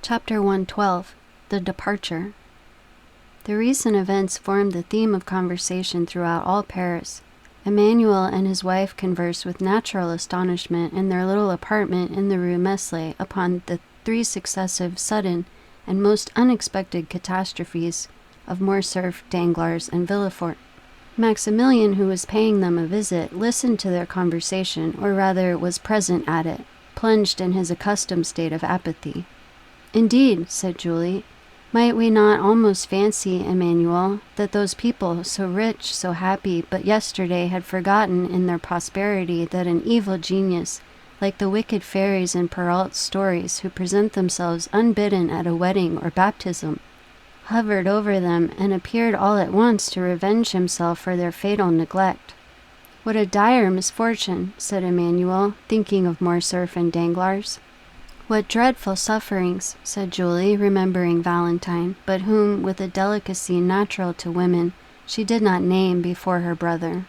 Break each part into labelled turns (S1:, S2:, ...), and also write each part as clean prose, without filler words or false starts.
S1: Chapter 112. The Departure. The recent events formed the theme of conversation throughout all Paris. Emmanuel and his wife conversed with natural astonishment in their little apartment in the Rue Meslay upon the 3 successive, sudden, and most unexpected catastrophes of Morcerf, Danglars, and Villefort. Maximilian, who was paying them a visit, listened to their conversation, or rather was present at it, plunged in his accustomed state of apathy. "Indeed," said Julie, "might we not almost fancy, Emmanuel, that those people, so rich, so happy, but yesterday had forgotten in their prosperity that an evil genius, like the wicked fairies in Perrault's stories who present themselves unbidden at a wedding or baptism, hovered over them and appeared all at once to revenge himself for their fatal neglect?" "What a dire misfortune," said Emmanuel, thinking of Morcerf and Danglars. "What dreadful sufferings," said Julie, remembering Valentine, but whom, with a delicacy natural to women, she did not name before her brother.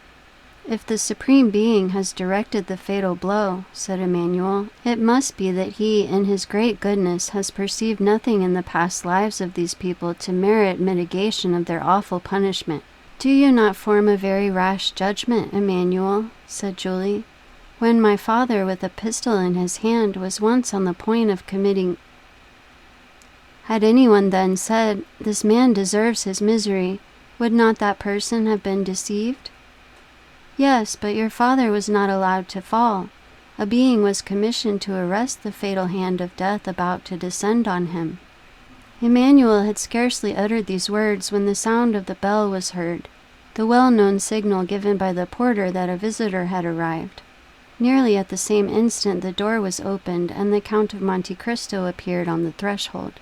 S1: "If the Supreme Being has directed the fatal blow," said Emmanuel, "it must be that he, in his great goodness, has perceived nothing in the past lives of these people to merit mitigation of their awful punishment." "Do you not form a very rash judgment, Emmanuel?" said Julie. "When my father, with a pistol in his hand, was once on the point of committing—" Had anyone then said, "This man deserves his misery," would not that person have been deceived? "Yes, but your father was not allowed to fall. A being was commissioned to arrest the fatal hand of death about to descend on him." Emmanuel had scarcely uttered these words when the sound of the bell was heard, the well-known signal given by the porter that a visitor had arrived. Nearly at the same instant the door was opened, and the Count of Monte Cristo appeared on the threshold.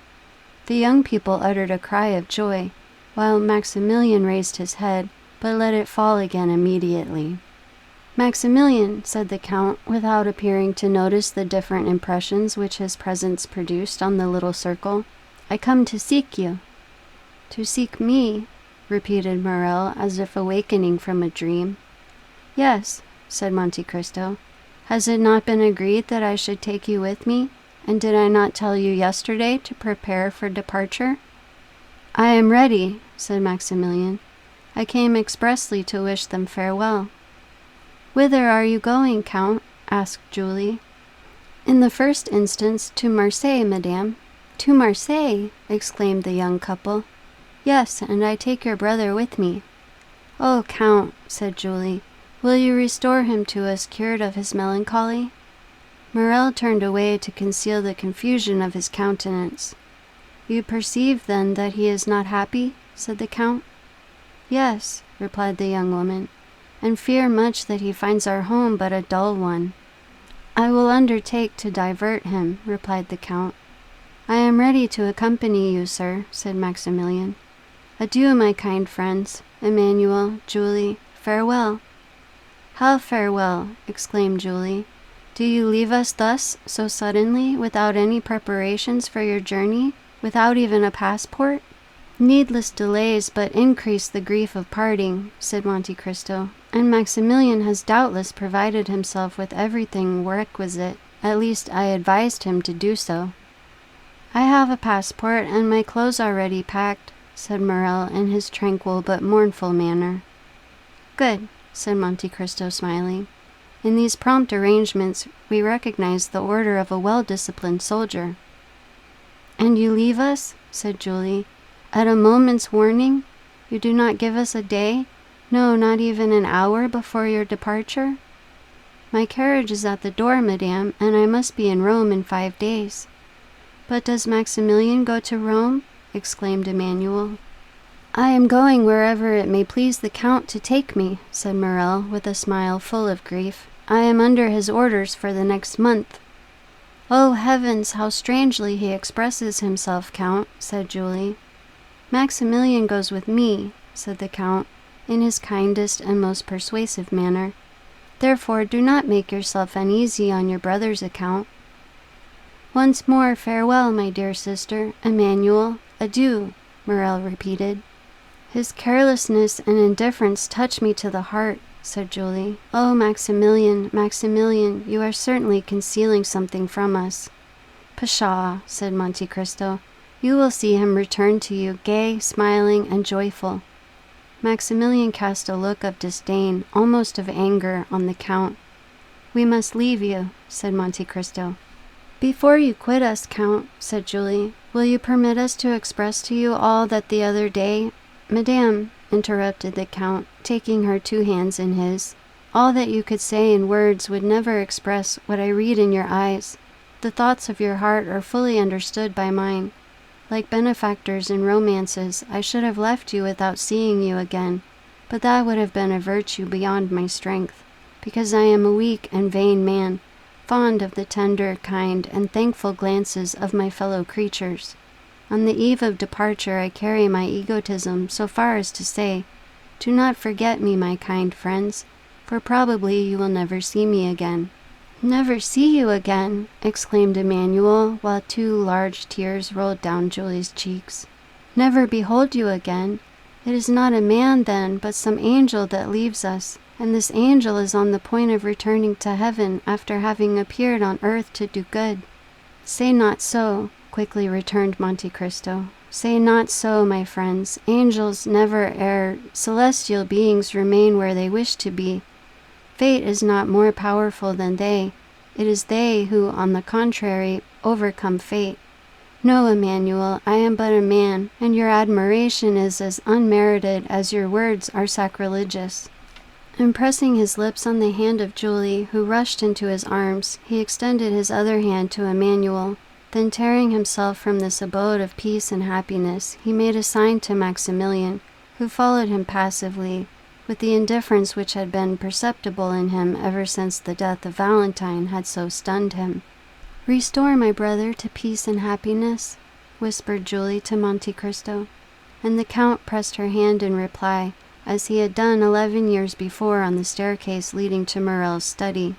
S1: The young people uttered a cry of joy, while Maximilian raised his head, but let it fall again immediately. "Maximilian," said the Count, without appearing to notice the different impressions which his presence produced on the little circle, "I come to seek you." "To seek me?" repeated Morrel, as if awakening from a dream. "Yes," said Monte Cristo. "Has it not been agreed that I should take you with me? And did I not tell you yesterday to prepare for departure?" "I am ready," said Maximilian. "I came expressly to wish them farewell." "Whither are you going, Count?" asked Julie. "In the first instance, to Marseille, madame." "To Marseille!" exclaimed the young couple. "Yes, and I take your brother with me." "Oh, Count," said Julie, "will you restore him to us cured of his melancholy?" Morrel turned away to conceal the confusion of his countenance. "You perceive, then, that he is not happy?" said the Count. "Yes," replied the young woman, "and fear much that he finds our home but a dull one." "I will undertake to divert him," replied the Count. "I am ready to accompany you, sir," said Maximilian. "Adieu, my kind friends. Emmanuel, Julie, farewell." "How farewell?" exclaimed Julie. "Do you leave us thus, so suddenly, without any preparations for your journey, without even a passport?" "Needless delays but increase the grief of parting," said Monte Cristo, "and Maximilian has doubtless provided himself with everything requisite. At least I advised him to do so." "I have a passport, and my clothes are already packed," said Morrel in his tranquil but mournful manner. "Good," said Monte Cristo, smiling. "In these prompt arrangements we recognize the order of a well-disciplined soldier." "And you leave us," said Julie, "at a moment's warning? You do not give us a day, no, not even an hour before your departure?" "My carriage is at the door, madame, and I must be in Rome in 5 days." "But does Maximilian go to Rome?" exclaimed Emmanuel. "I am going wherever it may please the Count to take me," said Morrel, with a smile full of grief. "I am under his orders for the next month." "Oh, heavens, how strangely he expresses himself, Count," said Julie. "Maximilian goes with me," said the Count, in his kindest and most persuasive manner. "Therefore do not make yourself uneasy on your brother's account." "Once more farewell, my dear sister. Emmanuel, adieu," Morrel repeated. "His carelessness and indifference touch me to the heart," said Julie. "Oh, Maximilian, Maximilian, you are certainly concealing something from us." Pshaw, said Monte Cristo. You will see him return to you, gay, smiling, and joyful. Maximilian cast a look of disdain, almost of anger, on the Count. We must leave you, said Monte Cristo. Before you quit us, Count, said Julie, will you permit us to express to you all that the other day— Madame, interrupted the Count, taking her 2 hands in his, all that you could say in words would never express what I read in your eyes. The thoughts of your heart are fully understood by mine. Like benefactors in romances, I should have left you without seeing you again, but that would have been a virtue beyond my strength, because I am a weak and vain man, fond of the tender, kind, and thankful glances of my fellow creatures. On the eve of departure I carry my egotism so far as to say, do not forget me, my kind friends, for probably you will never see me again. Never see you again, exclaimed Emmanuel, while 2 large tears rolled down Julie's cheeks. Never behold you again. It is not a man, then, but some angel that leaves us, and this angel is on the point of returning to heaven after having appeared on earth to do good. Say not so, quickly returned Monte Cristo. Say not so, my friends. Angels never err. Celestial beings remain where they wish to be. Fate is not more powerful than they. It is they who, on the contrary, overcome fate. No, Emmanuel, I am but a man, and your admiration is as unmerited as your words are sacrilegious. And pressing his lips on the hand of Julie, who rushed into his arms, he extended his other hand to Emmanuel. Then tearing himself from this abode of peace and happiness, he made a sign to Maximilian, who followed him passively, with the indifference which had been perceptible in him ever since the death of Valentine had so stunned him. Restore my brother to peace and happiness, whispered Julie to Monte Cristo, and the Count pressed her hand in reply, as he had done 11 years before on the staircase leading to Morrel's study.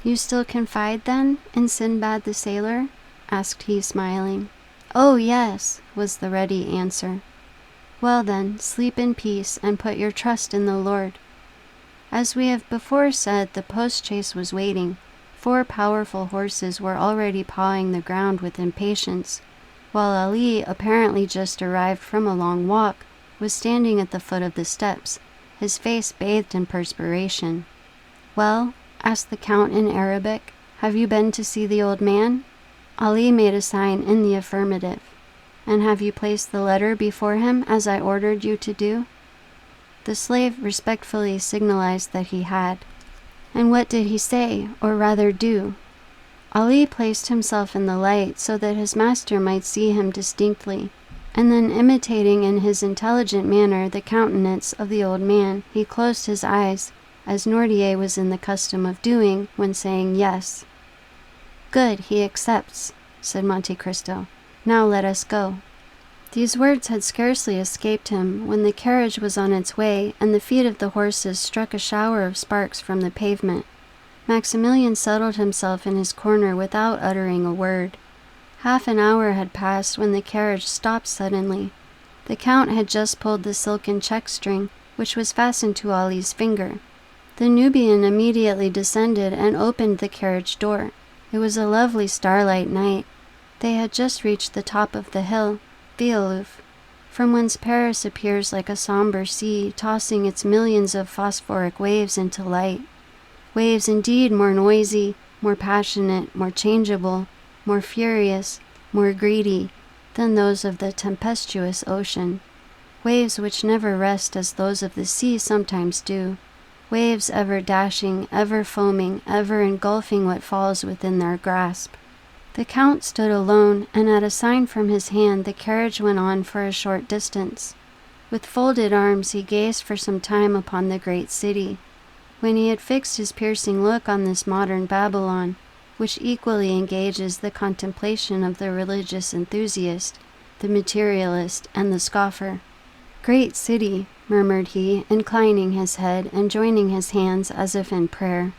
S1: You still confide, then, in Sinbad the sailor? Asked he, smiling. Oh, yes, was the ready answer. Well then, sleep in peace, and put your trust in the Lord. As we have before said, the post-chaise was waiting. 4 powerful horses were already pawing the ground with impatience, while Ali, apparently just arrived from a long walk, was standing at the foot of the steps, his face bathed in perspiration. Well, asked the Count in Arabic, have you been to see the old man? Ali made a sign in the affirmative. And have you placed the letter before him, as I ordered you to do? The slave respectfully signalized that he had. And what did he say, or rather do? Ali placed himself in the light so that his master might see him distinctly, and then imitating in his intelligent manner the countenance of the old man, he closed his eyes, as Nordier was in the custom of doing when saying yes. Good, he accepts, said Monte Cristo. Now let us go. These words had scarcely escaped him when the carriage was on its way and the feet of the horses struck a shower of sparks from the pavement. Maximilian settled himself in his corner without uttering a word. Half an hour had passed when the carriage stopped suddenly. The Count had just pulled the silken check-string, which was fastened to Ali's finger. The Nubian immediately descended and opened the carriage door. It was a lovely starlight night. They had just reached the top of the hill, Villeuf, from whence Paris appears like a somber sea, tossing its millions of phosphoric waves into light. Waves indeed more noisy, more passionate, more changeable, more furious, more greedy, than those of the tempestuous ocean. Waves which never rest as those of the sea sometimes do. Waves ever dashing, ever foaming, ever engulfing what falls within their grasp. The Count stood alone, and at a sign from his hand the carriage went on for a short distance. With folded arms he gazed for some time upon the great city. When he had fixed his piercing look on this modern Babylon, which equally engages the contemplation of the religious enthusiast, the materialist, and the scoffer. Great city, murmured he, inclining his head and joining his hands as if in prayer.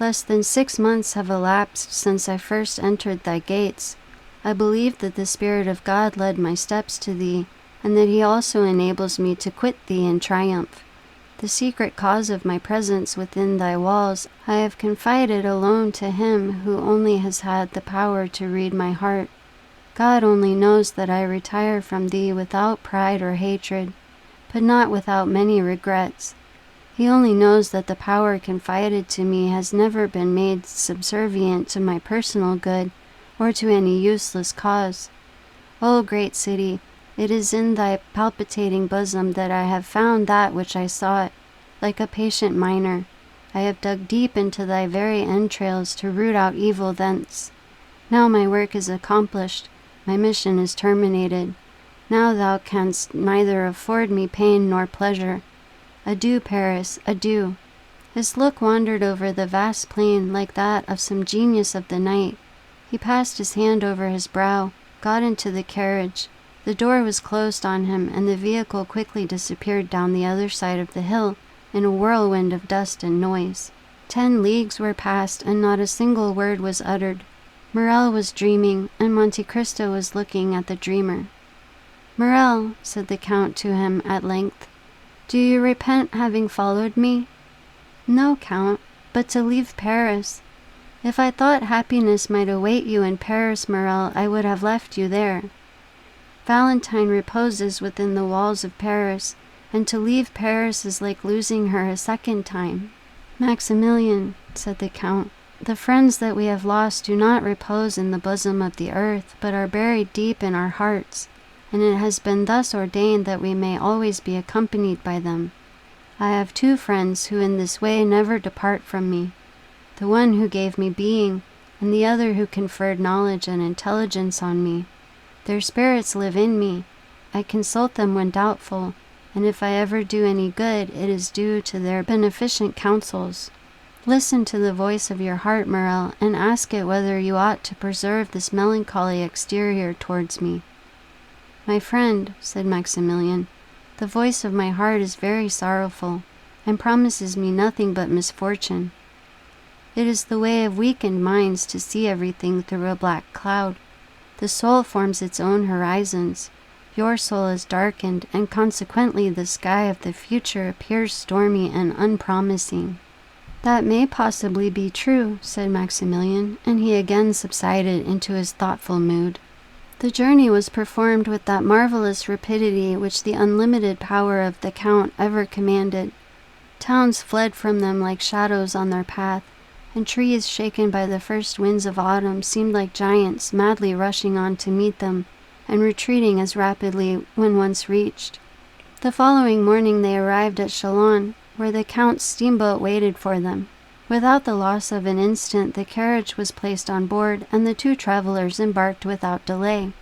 S1: Less than 6 months have elapsed since I first entered thy gates. I believe that the Spirit of God led my steps to thee, and that he also enables me to quit thee in triumph. The secret cause of my presence within thy walls I have confided alone to him who only has had the power to read my heart. God only knows that I retire from thee without pride or hatred, but not without many regrets. He only knows that the power confided to me has never been made subservient to my personal good or to any useless cause. O great city, it is in thy palpitating bosom that I have found that which I sought. Like a patient miner, I have dug deep into thy very entrails to root out evil thence. Now my work is accomplished, my mission is terminated. Now thou canst neither afford me pain nor pleasure. Adieu, Paris, adieu. His look wandered over the vast plain like that of some genius of the night. He passed his hand over his brow, got into the carriage. The door was closed on him, and the vehicle quickly disappeared down the other side of the hill in a whirlwind of dust and noise. 10 leagues were passed, and not a single word was uttered. Morrel was dreaming, and Monte Cristo was looking at the dreamer. "Morrel," said the Count to him at length, "do you repent having followed me?" "No, Count, but to leave Paris. If I thought happiness might await you in Paris, Morrel, I would have left you there. Valentine reposes within the walls of Paris, and to leave Paris is like losing her a second time." "Maximilian," said the Count, "the friends that we have lost do not repose in the bosom of the earth, but are buried deep in our hearts, and it has been thus ordained that we may always be accompanied by them. I have 2 friends who in this way never depart from me, the one who gave me being, and the other who conferred knowledge and intelligence on me. Their spirits live in me. I consult them when doubtful, and if I ever do any good, it is due to their beneficent counsels. Listen to the voice of your heart, Morrel, and ask it whether you ought to preserve this melancholy exterior towards me." "My friend," said Maximilian, "the voice of my heart is very sorrowful, and promises me nothing but misfortune. It is the way of weakened minds to see everything through a black cloud. The soul forms its own horizons. Your soul is darkened, and consequently the sky of the future appears stormy and unpromising." "That may possibly be true," said Maximilian, and he again subsided into his thoughtful mood. The journey was performed with that marvelous rapidity which the unlimited power of the Count ever commanded. Towns fled from them like shadows on their path, and trees shaken by the first winds of autumn seemed like giants madly rushing on to meet them, and retreating as rapidly when once reached. The following morning they arrived at Chalons, where the Count's steamboat waited for them. Without the loss of an instant, the carriage was placed on board, and the 2 travelers embarked without delay.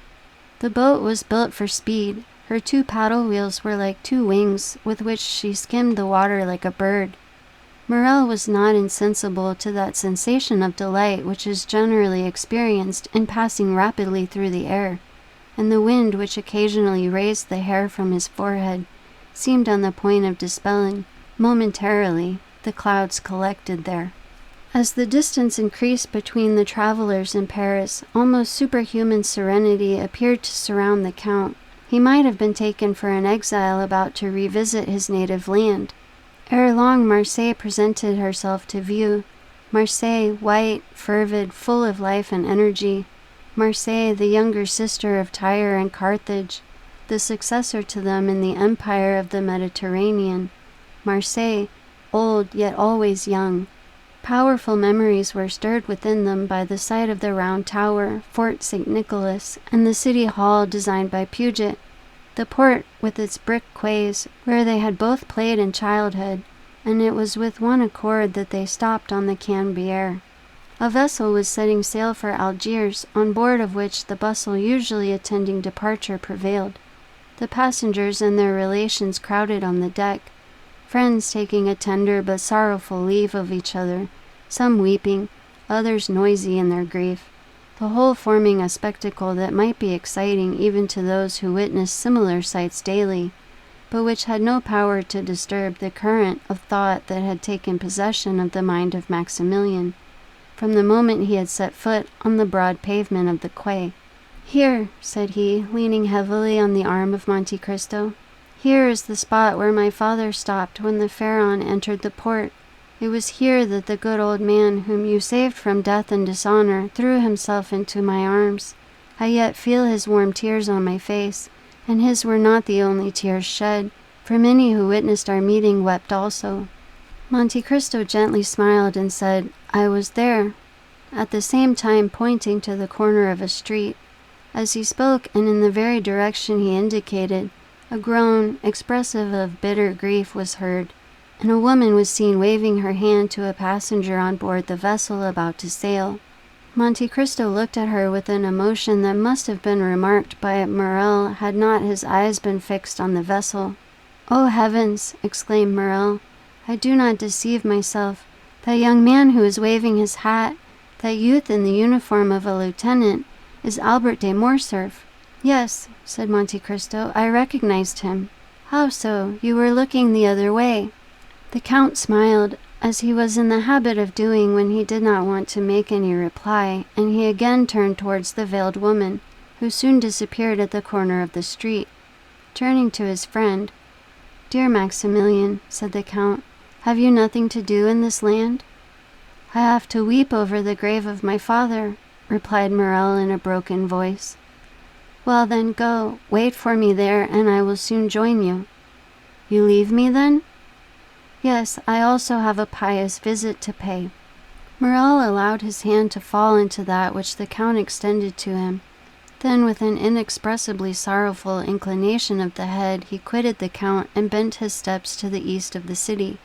S1: The boat was built for speed. Her 2 paddle wheels were like 2 wings, with which she skimmed the water like a bird. Morrel was not insensible to that sensation of delight which is generally experienced in passing rapidly through the air, and the wind which occasionally raised the hair from his forehead seemed on the point of dispelling, momentarily, the clouds collected there. As the distance increased between the travelers in Paris, almost superhuman serenity appeared to surround the Count. He might have been taken for an exile about to revisit his native land. Ere long Marseille presented herself to view. Marseille, white, fervid, full of life and energy. Marseille, the younger sister of Tyre and Carthage, the successor to them in the empire of the Mediterranean. Marseille, old yet always young. Powerful memories were stirred within them by the sight of the round tower, Fort St. Nicholas, and the city hall designed by Puget, the port with its brick quays, where they had both played in childhood, and it was with one accord that they stopped on the Canebière. A vessel was setting sail for Algiers, on board of which the bustle usually attending departure prevailed. The passengers and their relations crowded on the deck, friends taking a tender but sorrowful leave of each other, some weeping, others noisy in their grief, the whole forming a spectacle that might be exciting even to those who witnessed similar sights daily, but which had no power to disturb the current of thought that had taken possession of the mind of Maximilian, from the moment he had set foot on the broad pavement of the quay. "Here," said he, leaning heavily on the arm of Monte Cristo, Here is the spot where my father stopped when the Pharaon entered the port. It was here that the good old man whom you saved from death and dishonor threw himself into my arms. I yet feel his warm tears on my face, and his were not the only tears shed, for many who witnessed our meeting wept also." Monte Cristo gently smiled and said, "I was there," at the same time pointing to the corner of a street. As he spoke, and in the very direction he indicated, a groan, expressive of bitter grief, was heard, and a woman was seen waving her hand to a passenger on board the vessel about to sail. Monte Cristo looked at her with an emotion that must have been remarked by Morrel had not his eyes been fixed on the vessel. "Oh heavens!" exclaimed Morrel, "I do not deceive myself. That young man who is waving his hat, that youth in the uniform of a lieutenant, is Albert de Morcerf." "Yes," said Monte Cristo, "I recognized him." "How so? You were looking the other way." The Count smiled, as he was in the habit of doing when he did not want to make any reply, and he again turned towards the veiled woman, who soon disappeared at the corner of the street. Turning to his friend, "Dear Maximilian," said the Count, "have you nothing to do in this land?" "I have to weep over the grave of my father," replied Morrel in a broken voice. "Well then, go, wait for me there, and I will soon join you." "You leave me then?" "Yes, I also have a pious visit to pay." Morrel allowed his hand to fall into that which the Count extended to him. Then, with an inexpressibly sorrowful inclination of the head, he quitted the Count and bent his steps to the east of the city.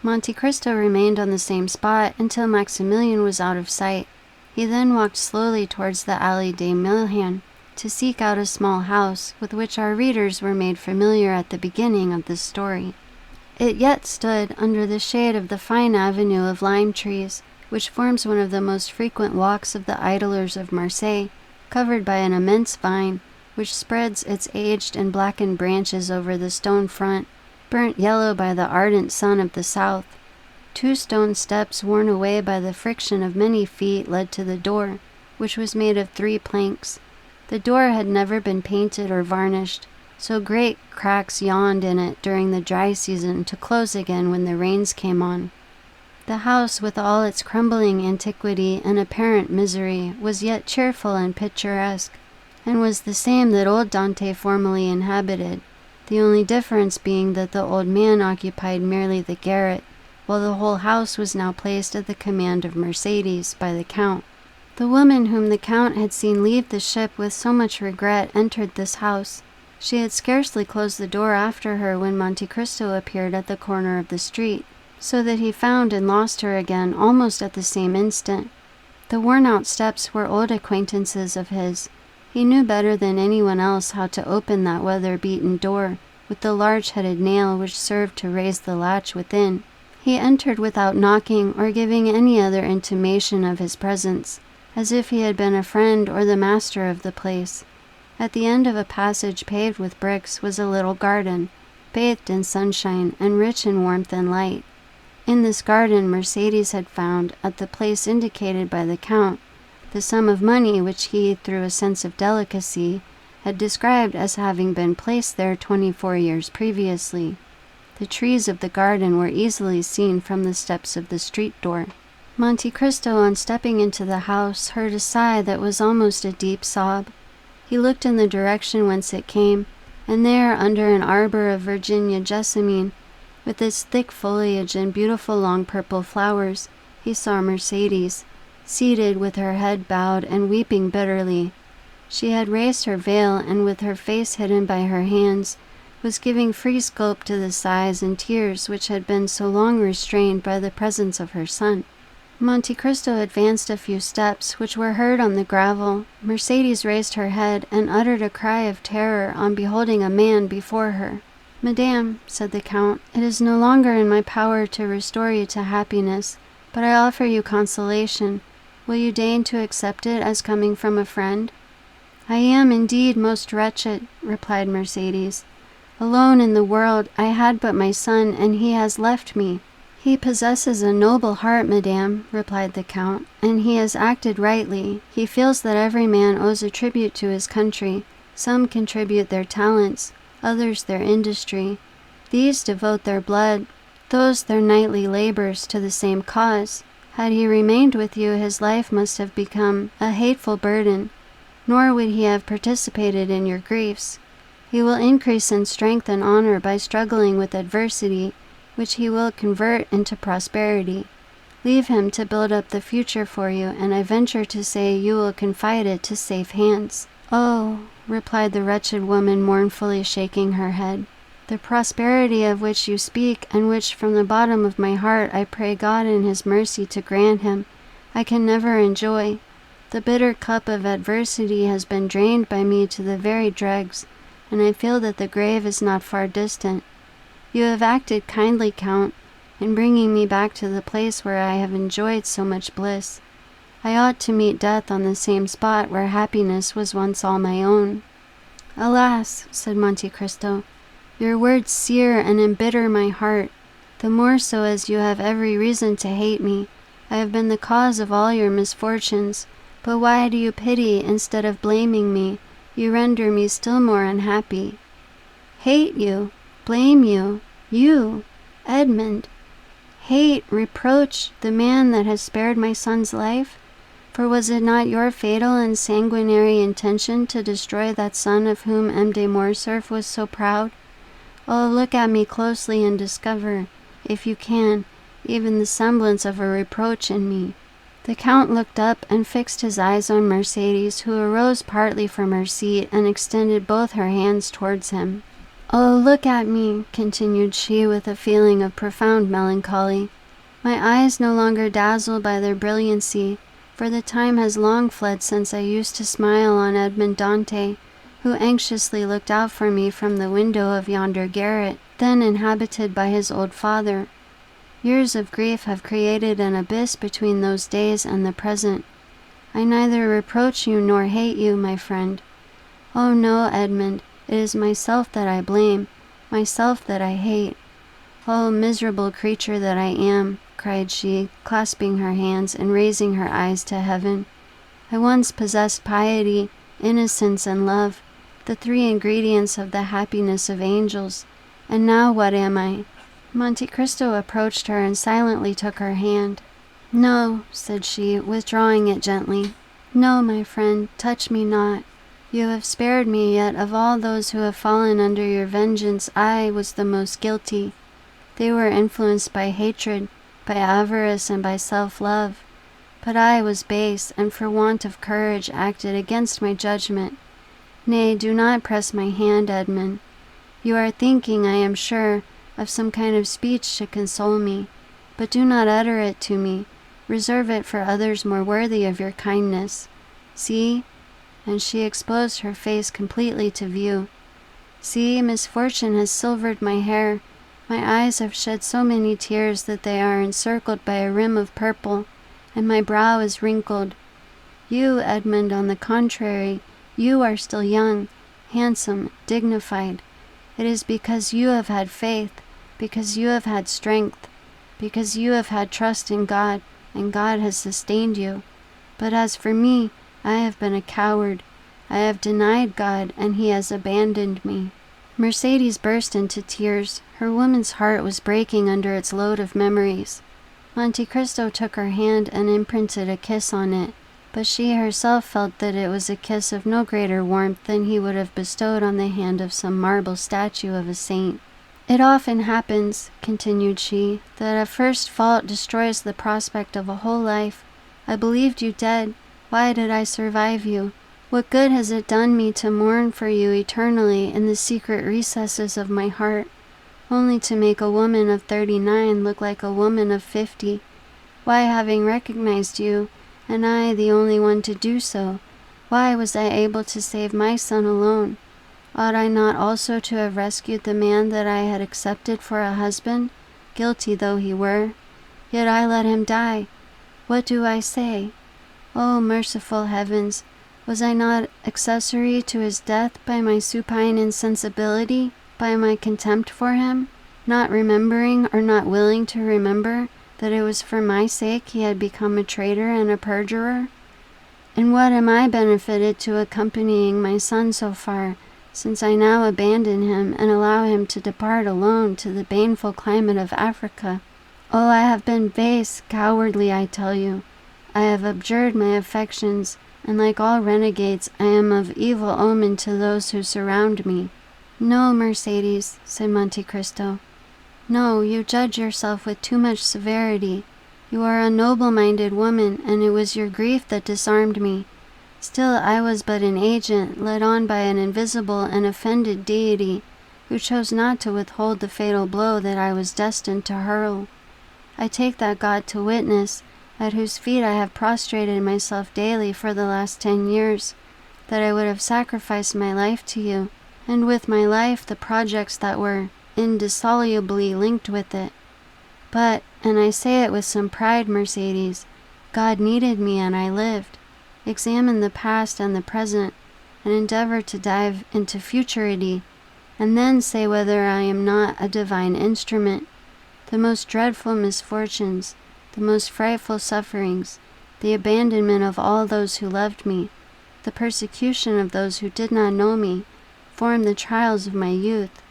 S1: Monte Cristo remained on the same spot until Maximilian was out of sight. He then walked slowly towards the Allée des Milans to seek out a small house with which our readers were made familiar at the beginning of this story. It yet stood under the shade of the fine avenue of lime trees, which forms one of the most frequent walks of the idlers of Marseille, covered by an immense vine, which spreads its aged and blackened branches over the stone front, burnt yellow by the ardent sun of the south. 2 stone steps worn away by the friction of many feet led to the door, which was made of 3 planks. The door had never been painted or varnished, so great cracks yawned in it during the dry season to close again when the rains came on. The house, with all its crumbling antiquity and apparent misery, was yet cheerful and picturesque, and was the same that old Dante formerly inhabited, the only difference being that the old man occupied merely the garret, while the whole house was now placed at the command of Mercédès by the Count. The woman whom the Count had seen leave the ship with so much regret entered this house. She had scarcely closed the door after her when Monte Cristo appeared at the corner of the street, so that he found and lost her again almost at the same instant. The worn-out steps were old acquaintances of his. He knew better than anyone else how to open that weather-beaten door, with the large-headed nail which served to raise the latch within. He entered without knocking or giving any other intimation of his presence, as if he had been a friend or the master of the place. At the end of a passage paved with bricks was a little garden, bathed in sunshine and rich in warmth and light. In this garden Mercédès had found, at the place indicated by the Count, the sum of money which he, through a sense of delicacy, had described as having been placed there 24 years previously. The trees of the garden were easily seen from the steps of the street door. Monte Cristo, on stepping into the house, heard a sigh that was almost a deep sob. He looked in the direction whence it came, and there, under an arbor of Virginia jessamine, with its thick foliage and beautiful long purple flowers, he saw Mercédès, seated with her head bowed and weeping bitterly. She had raised her veil, and with her face hidden by her hands, was giving free scope to the sighs and tears which had been so long restrained by the presence of her son. Monte Cristo advanced a few steps, which were heard on the gravel. Mercédès raised her head and uttered a cry of terror on beholding a man before her. "Madame," said the Count, "it is no longer in my power to restore you to happiness, but I offer you consolation. Will you deign to accept it as coming from a friend?" "I am indeed most wretched," replied Mercédès. "Alone in the world, I had but my son, and he has left me." "He possesses a noble heart, madame," replied the Count, "and he has acted rightly. He feels that every man owes a tribute to his country. Some contribute their talents, others their industry. These devote their blood, those their nightly labors to the same cause. Had he remained with you, his life must have become a hateful burden, nor would he have participated in your griefs. He will increase in strength and honor by struggling with adversity, which he will convert into prosperity. Leave him to build up the future for you, and I venture to say you will confide it to safe hands." "Oh," replied the wretched woman, mournfully shaking her head, "the prosperity of which you speak, and which from the bottom of my heart I pray God in his mercy to grant him, I can never enjoy. The bitter cup of adversity has been drained by me to the very dregs, and I feel that the grave is not far distant. You have acted kindly, Count, in bringing me back to the place where I have enjoyed so much bliss. I ought to meet death on the same spot where happiness was once all my own." "Alas," said Monte Cristo, "your words sear and embitter my heart, the more so as you have every reason to hate me. I have been the cause of all your misfortunes, but why do you pity instead of blaming me? You render me still more unhappy." "Hate you? Blame you? You, Edmund? Hate, reproach the man that has spared my son's life? For was it not your fatal and sanguinary intention to destroy that son of whom M. de Morcerf was so proud? Oh, look at me closely and discover, if you can, even the semblance of a reproach in me." The Count looked up and fixed his eyes on Mercedes, who arose partly from her seat and extended both her hands towards him. "Oh, look at me," continued she with a feeling of profound melancholy. "My eyes no longer dazzle by their brilliancy, for the time has long fled since I used to smile on Edmond Dante, who anxiously looked out for me from the window of yonder garret, then inhabited by his old father. Years of grief have created an abyss between those days and the present. I neither reproach you nor hate you, my friend. Oh no, Edmund, it is myself that I blame, myself that I hate. Oh, miserable creature that I am," cried she, clasping her hands and raising her eyes to heaven. "I once possessed piety, innocence, and love, the three ingredients of the happiness of angels, and now what am I?" Monte Cristo approached her and silently took her hand. "No," said she, withdrawing it gently. "No, my friend, touch me not. You have spared me, yet of all those who have fallen under your vengeance, I was the most guilty. They were influenced by hatred, by avarice, and by self-love. But I was base, and for want of courage acted against my judgment. Nay, do not press my hand, Edmund. You are thinking, I am sure, of some kind of speech to console me, but do not utter it to me. Reserve it for others more worthy of your kindness. See," and she exposed her face completely to view. "See, misfortune has silvered my hair. My eyes have shed so many tears that they are encircled by a rim of purple, and my brow is wrinkled. You, Edmund, on the contrary, you are still young, handsome, dignified. It is because you have had faith, because you have had strength, because you have had trust in God, and God has sustained you. But as for me, I have been a coward. I have denied God, and he has abandoned me." Mercedes burst into tears. Her woman's heart was breaking under its load of memories. Monte Cristo took her hand and imprinted a kiss on it, but she herself felt that it was a kiss of no greater warmth than he would have bestowed on the hand of some marble statue of a saint. "It often happens," continued she, "that a first fault destroys the prospect of a whole life. I believed you dead. Why did I survive you? What good has it done me to mourn for you eternally in the secret recesses of my heart, only to make a woman of 39 look like a woman of 50? Why, having recognized you, and I the only one to do so, why was I able to save my son alone? Ought I not also to have rescued the man that I had accepted for a husband, guilty though he were? Yet I let him die. What do I say? Oh, merciful heavens! Was I not accessory to his death by my supine insensibility, by my contempt for him, not remembering or not willing to remember that it was for my sake he had become a traitor and a perjurer? And what am I benefited to accompanying my son so far, since I now abandon him and allow him to depart alone to the baneful climate of Africa. Oh, I have been base, cowardly, I tell you. I have abjured my affections, and like all renegades, I am of evil omen to those who surround me." "No, Mercedes," said Monte Cristo. "No, you judge yourself with too much severity. You are a noble-minded woman, and it was your grief that disarmed me. Still, I was but an agent, led on by an invisible and offended deity, who chose not to withhold the fatal blow that I was destined to hurl. I take that God to witness, at whose feet I have prostrated myself daily for the last 10 years, that I would have sacrificed my life to you, and with my life the projects that were indissolubly linked with it. But, and I say it with some pride, Mercedes, God needed me and I lived. Examine the past and the present, and endeavor to dive into futurity, and then say whether I am not a divine instrument. The most dreadful misfortunes, the most frightful sufferings, the abandonment of all those who loved me, the persecution of those who did not know me, formed the trials of my youth.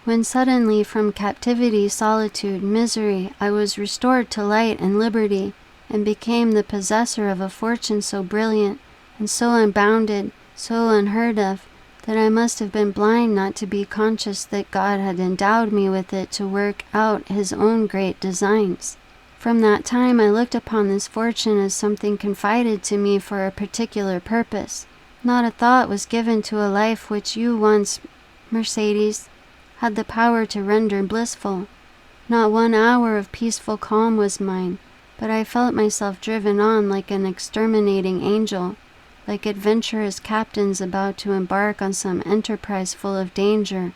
S1: When suddenly from captivity, solitude, misery, I was restored to light and liberty, and became the possessor of a fortune so brilliant, and so unbounded, so unheard of, that I must have been blind not to be conscious that God had endowed me with it to work out his own great designs. From that time I looked upon this fortune as something confided to me for a particular purpose. Not a thought was given to a life which you once, Mercedes, had the power to render blissful. Not 1 hour of peaceful calm was mine, but I felt myself driven on like an exterminating angel, like adventurous captains about to embark on some enterprise full of danger.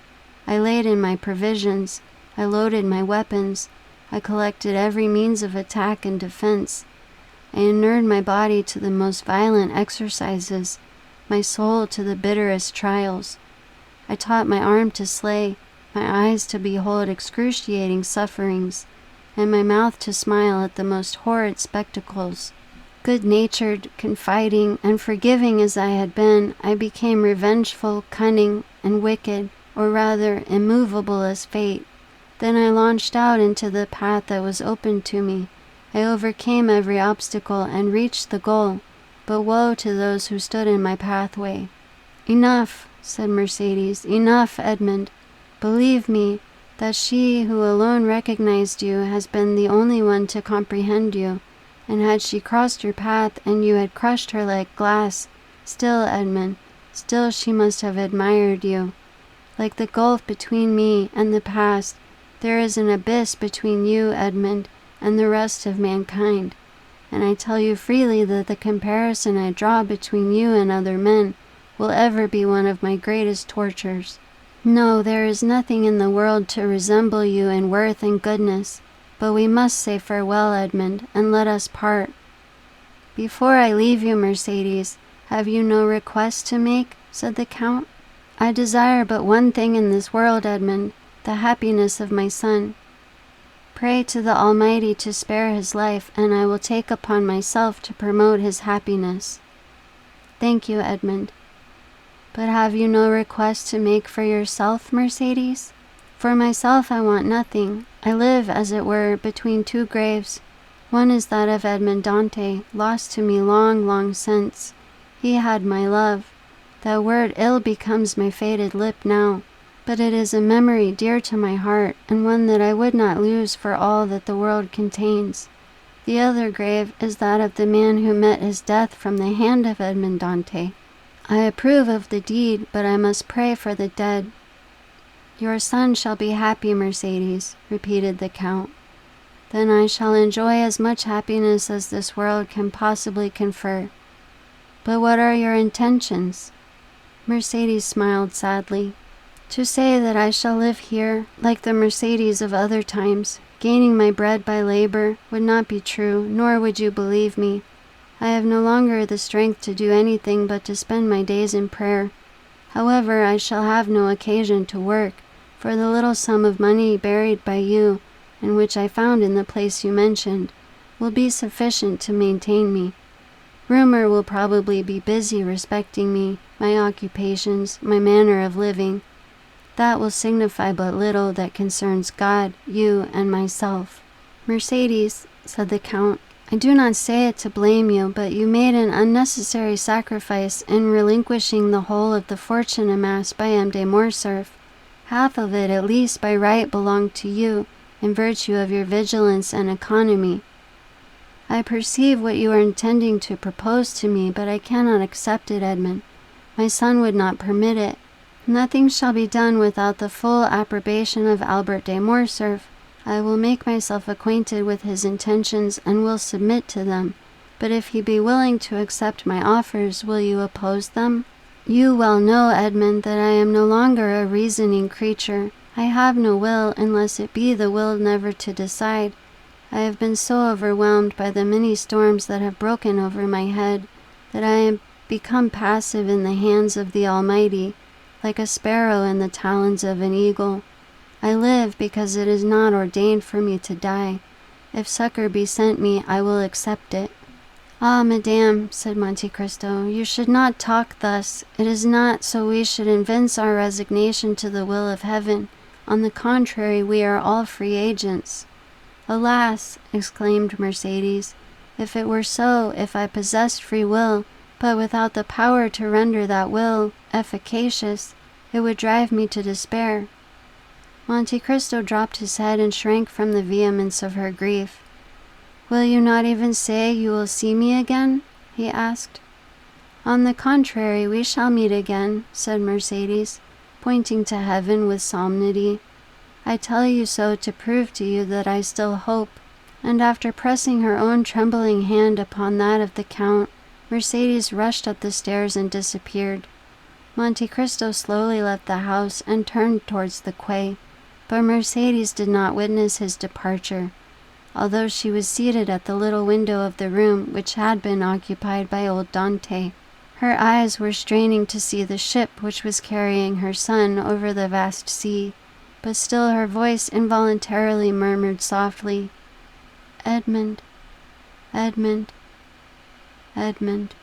S1: I laid in my provisions, I loaded my weapons, I collected every means of attack and defense. I inured my body to the most violent exercises, my soul to the bitterest trials. I taught my arm to slay, my eyes to behold excruciating sufferings, and my mouth to smile at the most horrid spectacles. Good-natured, confiding, and forgiving as I had been, I became revengeful, cunning, and wicked, or rather immovable as fate. Then I launched out into the path that was open to me. I overcame every obstacle and reached the goal, but woe to those who stood in my pathway. "Enough," said Mercedes, "enough, Edmund. Believe me, that she who alone recognized you has been the only one to comprehend you, and had she crossed your path and you had crushed her like glass, still, Edmund, still she must have admired you. Like the gulf between me and the past, there is an abyss between you, Edmund, and the rest of mankind, and I tell you freely that the comparison I draw between you and other men will ever be one of my greatest tortures. No, there is nothing in the world to resemble you in worth and goodness, but we must say farewell, Edmund, and let us part." "Before I leave you, Mercedes, have you no request to make?" said the Count. "I desire but one thing in this world, Edmund, the happiness of my son. Pray to the Almighty to spare his life, and I will take upon myself to promote his happiness." "Thank you, Edmund. But have you no request to make for yourself, Mercedes?" "For myself I want nothing. I live, as it were, between two graves. One is that of Edmond Dante, lost to me long, long since. He had my love. That word ill becomes my faded lip now, but it is a memory dear to my heart, and one that I would not lose for all that the world contains. The other grave is that of the man who met his death from the hand of Edmond Dante. I approve of the deed, but I must pray for the dead." "Your son shall be happy, Mercedes," repeated the Count. "Then I shall enjoy as much happiness as this world can possibly confer. But what are your intentions?" Mercedes smiled sadly. "To say that I shall live here, like the Mercedes of other times, gaining my bread by labor, would not be true, nor would you believe me. I have no longer the strength to do anything but to spend my days in prayer. However, I shall have no occasion to work, for the little sum of money buried by you, and which I found in the place you mentioned, will be sufficient to maintain me. Rumor will probably be busy respecting me, my occupations, my manner of living. That will signify but little that concerns God, you, and myself." "Mercedes," said the Count, "I do not say it to blame you, but you made an unnecessary sacrifice in relinquishing the whole of the fortune amassed by M. de Morcerf. Half of it at least by right belonged to you, in virtue of your vigilance and economy. I perceive what you are intending to propose to me, but I cannot accept it, Edmund. My son would not permit it. Nothing shall be done without the full approbation of Albert de Morcerf. I will make myself acquainted with his intentions and will submit to them. But if he be willing to accept my offers, will you oppose them? You well know, Edmund, that I am no longer a reasoning creature. I have no will, unless it be the will never to decide. I have been so overwhelmed by the many storms that have broken over my head, that I am become passive in the hands of the Almighty, like a sparrow in the talons of an eagle. I live because it is not ordained for me to die. If succor be sent me, I will accept it." "Ah, madame," said Monte Cristo, "you should not talk thus. It is not so we should evince our resignation to the will of heaven. On the contrary, we are all free agents." "Alas!" exclaimed Mercedes, "if it were so, if I possessed free will, but without the power to render that will efficacious, it would drive me to despair." Monte Cristo dropped his head and shrank from the vehemence of her grief. "Will you not even say you will see me again?" he asked. "On the contrary, we shall meet again," said Mercedes, pointing to heaven with solemnity. "I tell you so to prove to you that I still hope." And after pressing her own trembling hand upon that of the Count, Mercedes rushed up the stairs and disappeared. Monte Cristo slowly left the house and turned towards the quay, but Mercedes did not witness his departure, although she was seated at the little window of the room which had been occupied by old Dante. Her eyes were straining to see the ship which was carrying her son over the vast sea, but still her voice involuntarily murmured softly, "Edmund, Edmund, Edmund."